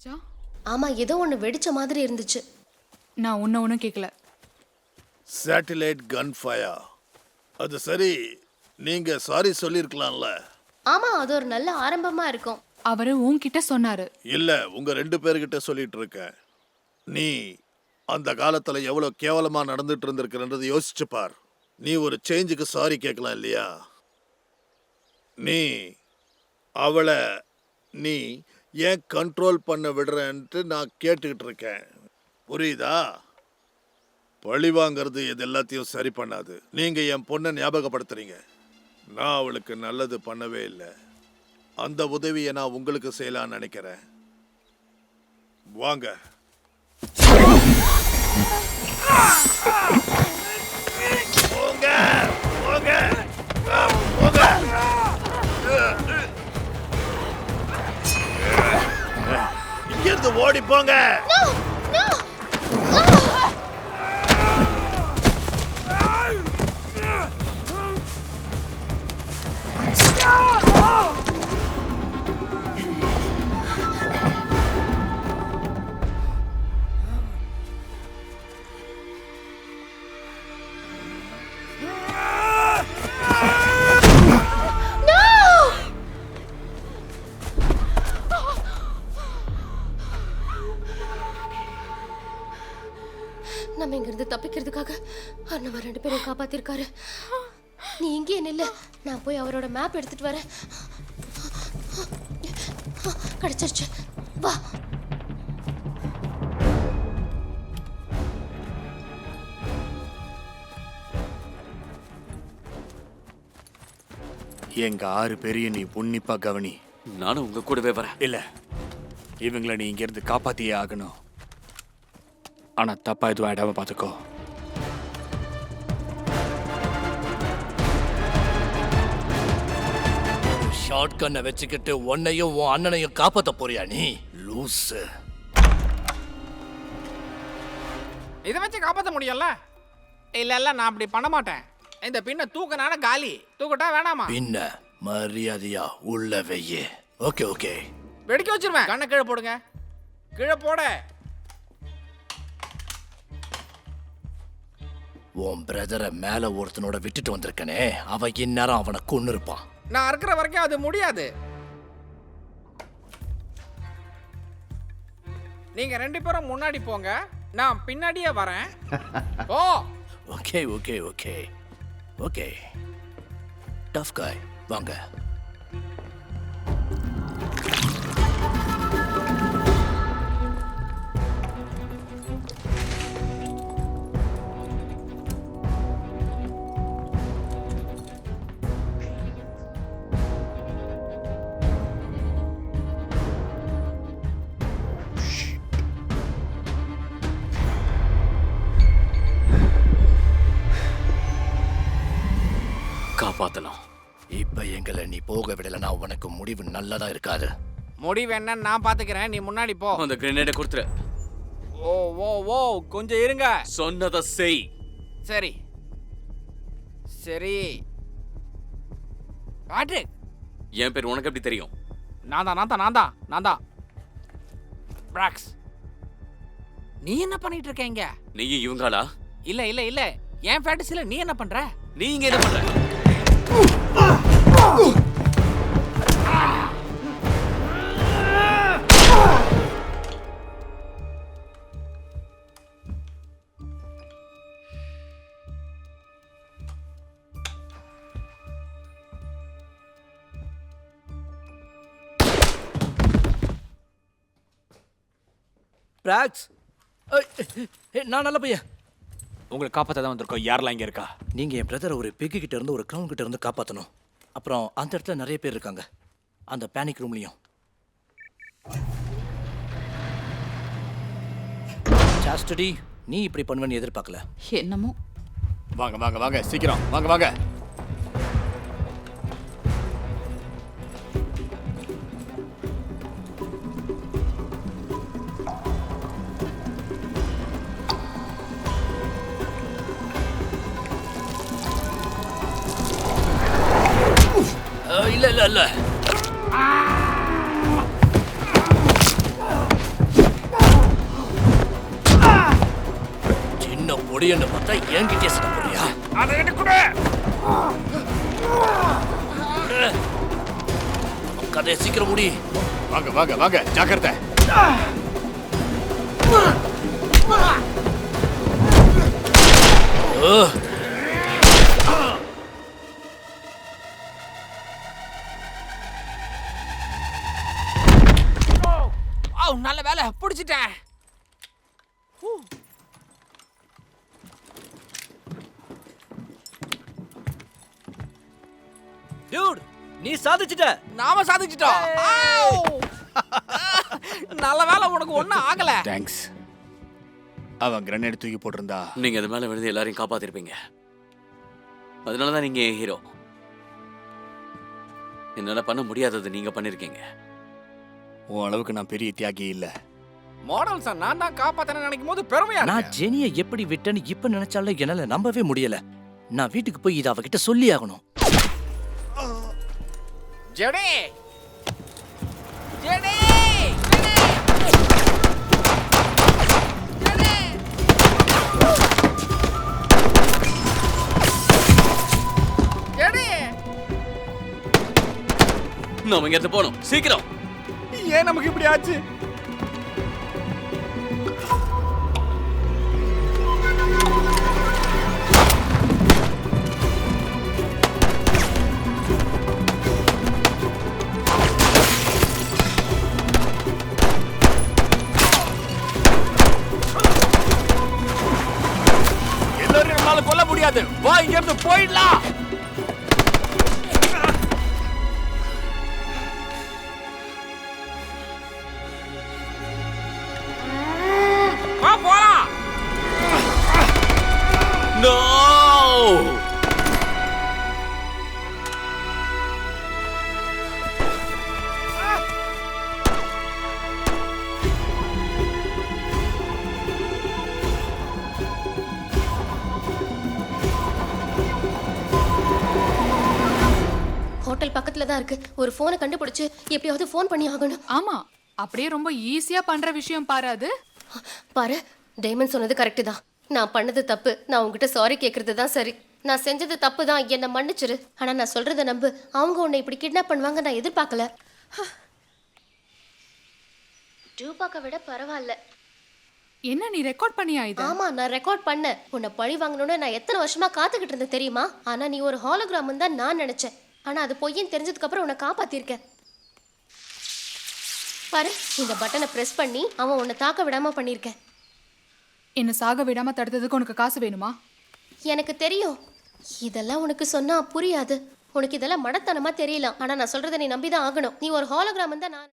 வெடிச்சிச்சா? ஆமா, ஏதோ ஒன்று வெடிச்ச மாதிரி இருந்துச்சு. நான் ஒன்றும் கேட்கல. Satellite gun fire. அது சரி, நீங்க சாரி சொல்லியிருக்கலாம்ல. ஆமா, அது ஒரு நல்ல ஆரம்பமா இருக்கும். அவரு உன்கிட்ட சொன்னாரு. இல்ல, உங்க 2 பேர்கிட்ட சொல்லிட்டு இருக்கேன். நீ அந்த காலத்துல எவ்வளவு கேவலமா நடந்துட்டு இருந்திருக்கிறன்றது யோசிச்சு பார். நீ ஒரு சேஞ்சுக்கு சாரி கேட்கலாம் இல்லையா? நீ அவளை நீ ஏன் கண்ட்ரோல் பண்ண விடுறேன்ட்டு நான் கேட்டுக்கிட்டு இருக்கேன். புரியுதா? பழி வாங்கிறது இது எல்லாத்தையும் சரி பண்ணாது. நீங்க என் பொண்ணை ஞாபகப்படுத்துறீங்க. நான் அவளுக்கு நல்லது பண்ணவே இல்லை. அந்த உதவியை நான் உங்களுக்கு செய்யலாம்னு நினைக்கிறேன். வாங்க. போங்க, போங்க, போங்க. இங்கிருந்து ஓடி போங்க. நம்ம இங்கிருந்து தப்பிக்கிறதுக்காக அவர் நம்ம 2 பேரும் காப்பாத்திருக்காரு. நீ இங்கே நில்ல, நான் போய் அவரோட மேப் எடுத்துட்டு வரேன். கிடைச்சிருச்சு, வா. எங்க 6 பேரையும் நீ உன்னிப்பா கவனி. நானும் உங்க கூடவே வரேன். இல்ல, இவங்களை நீ இங்கிருந்து காப்பாத்தியே ஆகணும். ஆனா தப்பா எதுவும் ஆயிடாம பாத்துக்கோ. ஷார்ட் கன்னை வச்சுக்கிட்டு உன்னையும் உன் அண்ணனையும் காப்பாத்த போறியா நீ? லூசு. இதை வச்சு காப்பாற்ற முடியல. இல்ல நான் அப்படி பண்ண மாட்டேன். இந்த பின்ன தூக்கனான காலி. தூக்கட்டா வேணாமா? பின்ன மரியாதையா உள்ள வெய்யே. Okay okay. வெடிக்க வச்சிருவேன். கண்ணை கீழே போடுங்க. கீழே போட. உன் பிரதரை மேல ஒருத்தனோட விட்டுட்டு வந்திருக்கனே, அவன் இந்நேரம் அவனை கொன்னு இருப்பான். நான் இருக்கிற வரைக்கும் அது முடியாது. நீங்க 2 பேரும் முன்னாடி போங்க, நான் பின்னாடியே வரேன். Oh okay okay okay okay. Tough guy, வாங்க. காப்பாத்தலாம். இப்ப எங்களை நீ போக விடலனா உனக்கு முடிவு நல்லதா இருக்காது. முடிவு என்னன்னு நான் பாத்துக்கிறேன், நீ முன்னாடி போ. அந்த கிரனேடை கொடுத்துரு. ஓ ஓ ஓ கொஞ்சம் இருங்க. சொன்னதை செய். சரி சரி. காட்டு. என் பேர் உனக்கு எப்படி தெரியும்? நான் தான் பிராக்ஸ். நீ என்ன பண்ணிட்டு இருக்க இங்க? நீயும் இவங்களா? இல்ல இல்ல இல்ல, என் ஃபேண்டஸில நீ என்ன பண்ற? நீங்க என்ன பண்ற? பிராக்ஸ், நான் நல்ல பையன். உங்களை காப்பாத்த தான் வந்திருக்கோம். யாரெல்லாம் இங்க இருக்கா? நீங்க என் பிரதரை ஒரு பிக்கு கிட்ட இருந்து ஒரு கிரவுன் கிட்ட இருந்து காப்பாத்தணும். அப்புறம் அந்த இடத்துல நிறைய பேர் இருக்காங்க, அந்த பேனிக் ரூம்லயும். சாஸ்டடி, நீ இப்படி பண்ணுவேன்னு எதிர்பார்க்கல. என்னமோ. வாங்க வாங்க வாங்க, சீக்கிரம் வாங்க வாங்க. இல்ல இல்ல இல்ல. முடியும்னு பார்த்தா என்கிட்டயே சண்டை போடுறியா? அதை எனக்கு கொடு. கதையை சீக்கிரம் முடி. வாங்க வாங்க வாங்க, ஜாக்கிரதை. நல்ல வேலை பிடிச்சிட்டேன். டியூட், நீ சாதிச்சிட்ட. நாம சாதிச்சிட்டோம். நல்ல வேலை, உனக்கு ஒண்ணும் ஆகல. தேங்க்ஸ். அவன் கிரனேட் தூக்கி போட்டிருந்தா நீங்க அது மேல விழுந்து எல்லாரையும் காப்பாத்திருப்பீங்க. அதனாலதான் நீங்க என் ஹீரோ. என்னால பண்ண முடியாதது நீங்க பண்ணிருக்கீங்க. உன் அளவுக்கு நான் பெரிய தியாகி இல்ல. மாடல்ஸ் நான் தான் காப்பாத்தன நினைக்கும் போது பெருமையா நான் இருக்கு. ஜெனியை எப்படி விட்டேன்னு இப்ப நினைச்சாலும் என்னால நம்பவே முடியல. நான் வீட்டுக்கு போய் இதை அவகிட்ட சொல்லி ஆகணும். ஜெனி ஜெனி ஜெனி, நாம இங்க இருந்து போகணும், சீக்கிரம். ஏன் நமக்கு இப்படி ஆச்சு? எல்லாரும் நம்மளால கொல்ல முடியாது. வா, இங்க இருந்து போயிடலாம். வா போலாம். No! ஹோட்டல் பக்கத்துல தான் இருக்கு. ஒரு போனை கண்டுபிடிச்சு எப்படியாவது ஃபோன் பண்ணி ஆகணும். ஆமா, அப்படியே ரொம்ப ஈஸியா பண்ற விஷயம் பாரு அது. பாரு, டைமண்ட் சொன்னது கரெக்டு தான். நான் பண்ணது தப்பு. நான் உங்ககிட்ட சாரி கேட்கறது தான் சரி. நான் செஞ்சது தப்பு தான், என்னை மன்னிச்சிரு. ஆனா நான் சொல்றத நம்பு. அவங்க உன்னை இப்படி கிட்னாப் பண்ணுவாங்க நான் எதிர்பார்க்கல. டூபாக்கை விட பரவாயில்ல. என்ன நீ ரெக்கார்ட் பண்ணியா இது? ஆமா, நான் ரெக்கார்ட் பண்ணேன். உன்னை பழி வாங்கணும்னு நான் எத்தனை வருஷமா காத்துக்கிட்டு இருந்தேன் தெரியுமா? ஆனா நீ ஒரு ஹாலோகிராம் தான் நான் நினைச்சேன். ஆனா அது பொய்ன்னு தெரிஞ்சதுக்கு அப்புறம் உன்னை காப்பாத்திருக்கேன். பாரு, இந்த பட்டனை பிரஸ் பண்ணி அவன் உன்னை தாக்க விடாம பண்ணியிருக்கேன். என்ன சாக விடாம தடுத்ததுக்கு உனக்கு காசு வேணுமா? எனக்கு தெரியும். இதெல்லாம் உனக்கு சொன்னா புரியாது. உனக்கு இதெல்லாம் மடத்தனமா தெரியலாம். ஆனா நான் சொல்றதை நீ நம்பிதான் ஆகணும். நீ ஒரு ஹாலோகிராம் தான் நான்